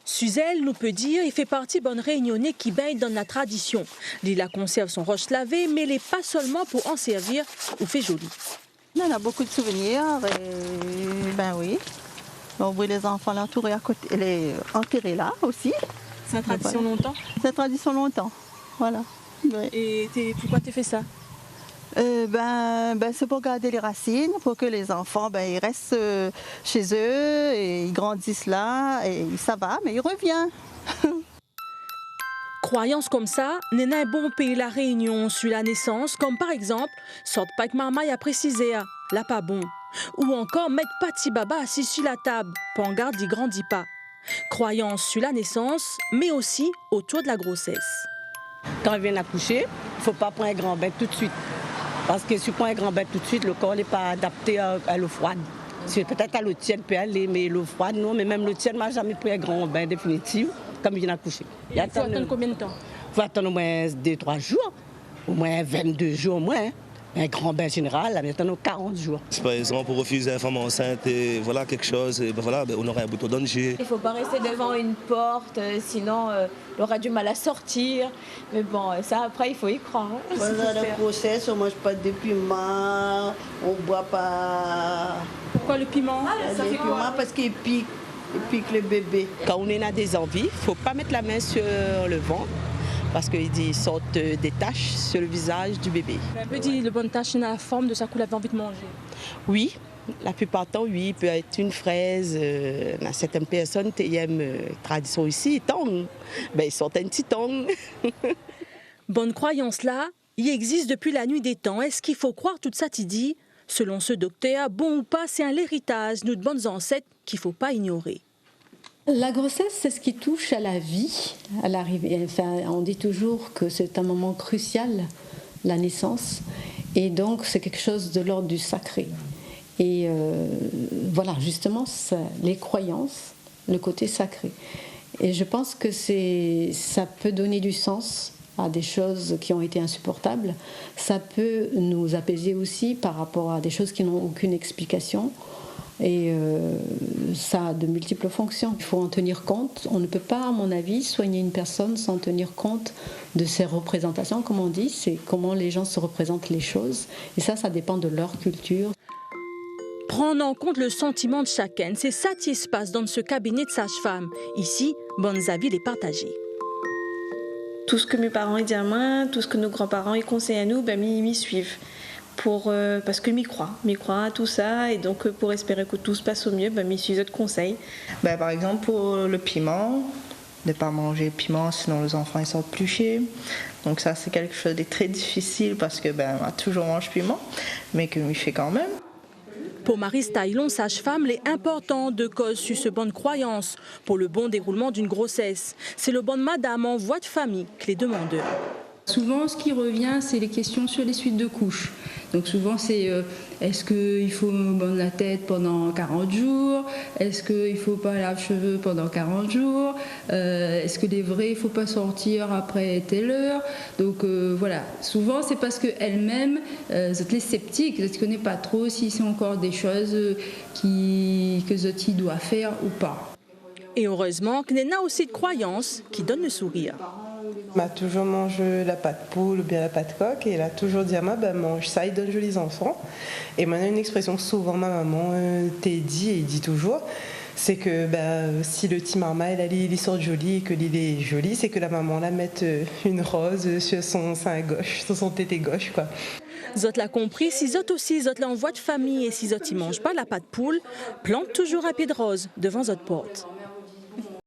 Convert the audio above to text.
Suzelle nous peut dire il fait partie bonne réunionnais qui baigne dans la tradition. Lila conserve son roche lavée, mais elle n'est pas seulement pour en servir ou fait joli. On a beaucoup de souvenirs et ben oui. On voit les enfants l'entourer à côté, les enterrer là aussi. C'est une tradition longtemps? C'est une tradition longtemps, voilà. Ouais. Et pourquoi tu fais ça? C'est pour garder les racines, pour que les enfants ils restent chez eux et ils grandissent là et ça va, mais ils reviennent. Croyances comme ça, n'est un bon pays la Réunion sur la naissance, comme par exemple, sorte pas que maman a précisé, là pas bon. Ou encore mettre petit baba assis sur la table, pour en garde il grandit pas. Croyances sur la naissance, mais aussi autour de la grossesse. Quand elle vient accoucher, il ne faut pas prendre un grand bain tout de suite. Parce que si on prend un grand bain tout de suite, le corps n'est pas adapté à l'eau froide. Peut-être à l'eau tiède peut aller, mais l'eau froide, non. Mais même l'eau tiède, moi, jamais pris un grand bain définitif, comme il vient accoucher. Il faut attendre combien de temps? Il faut attendre au moins 2-3 jours, au moins 22 jours au moins. Un grand bain général, maintenant 40 jours. Par exemple, pour refuser une femme enceinte, et voilà quelque chose, et on aurait un bouton danger. Il ne faut pas rester devant une porte, sinon on aura du mal à sortir. Mais bon, ça après, il faut y croire. Pendant la grossesse, on ne mange pas de piment, on ne boit pas. Pourquoi le piment? Le piment parce qu'il pique le bébé. Quand on a des envies, il ne faut pas mettre la main sur le ventre. Parce qu'il sortent des taches sur le visage du bébé. Un peu dit, le bonne tache est dans la forme de ça qu'on avait envie de manger. Oui, la plupart du temps, oui, il peut être une fraise. Certaines personnes qui aiment tradition ici, tong. Ils sortent un petit tong. Bonne croyance là, il existe depuis la nuit des temps. Est-ce qu'il faut croire tout ça, tu dis? Selon ce docteur, bon ou pas, c'est un héritage, nous de bonnes ancêtres qu'il ne faut pas ignorer. La grossesse, c'est ce qui touche à la vie, à l'arrivée. Enfin, on dit toujours que c'est un moment crucial, la naissance, et donc c'est quelque chose de l'ordre du sacré. Et voilà, justement, les croyances, le côté sacré. Et je pense que ça peut donner du sens à des choses qui ont été insupportables. Ça peut nous apaiser aussi par rapport à des choses qui n'ont aucune explication. Et ça a de multiples fonctions. Il faut en tenir compte. On ne peut pas, à mon avis, soigner une personne sans tenir compte de ses représentations, comme on dit. C'est comment les gens se représentent les choses. Et ça dépend de leur culture. Prendre en compte le sentiment de chacun, c'est ça qui se passe dans ce cabinet de sage-femme. Ici, bonnes avis les partager. Tout ce que mes parents disent à moi, tout ce que nos grands-parents ils conseillent à nous, m'y suivent. Parce que m'y croient à tout ça, et donc pour espérer que tout se passe au mieux, m'y suivent d'autres conseils. Par exemple pour le piment, de ne pas manger piment sinon les enfants ils sortent pluchés. Donc ça c'est quelque chose de très difficile parce que on toujours mange piment, mais que m'y fait quand même. Pour Marie Taillon, sage-femme, il est important de cause sur ce bonne croyance pour le bon déroulement d'une grossesse. C'est le bon madame en voie de famille que les demandeurs. Souvent, ce qui revient, c'est les questions sur les suites de couches. Donc souvent, c'est est-ce qu'il faut bonder la tête pendant 40 jours? Est-ce qu'il ne faut pas lave-cheveux pendant 40 jours? Est-ce que les vrais, il ne faut pas sortir après telle heure? Donc voilà, souvent, c'est parce qu'elles-mêmes, elles sont sceptiques, elles ne connaissent pas trop si c'est encore des choses que Zoti doit faire ou pas. Et heureusement qu'il y en a aussi de croyances qui donnent le sourire. Elle m'a toujours mangé la pâte poule ou bien la pâte coq et elle a toujours dit à moi mange ça, il donne jolis enfants. Et maintenant une expression que souvent ma maman t'a dit et il dit toujours, c'est que si le petit marma il sort joli et que l'il est joli, c'est que la maman la mette une rose sur son sein gauche, sur son tété gauche quoi. Zot l'a compris, si Zot aussi, Zot l'a en voie de famille et si Zot y mange pas la pâte poule, plante toujours un pied de rose devant Zot porte.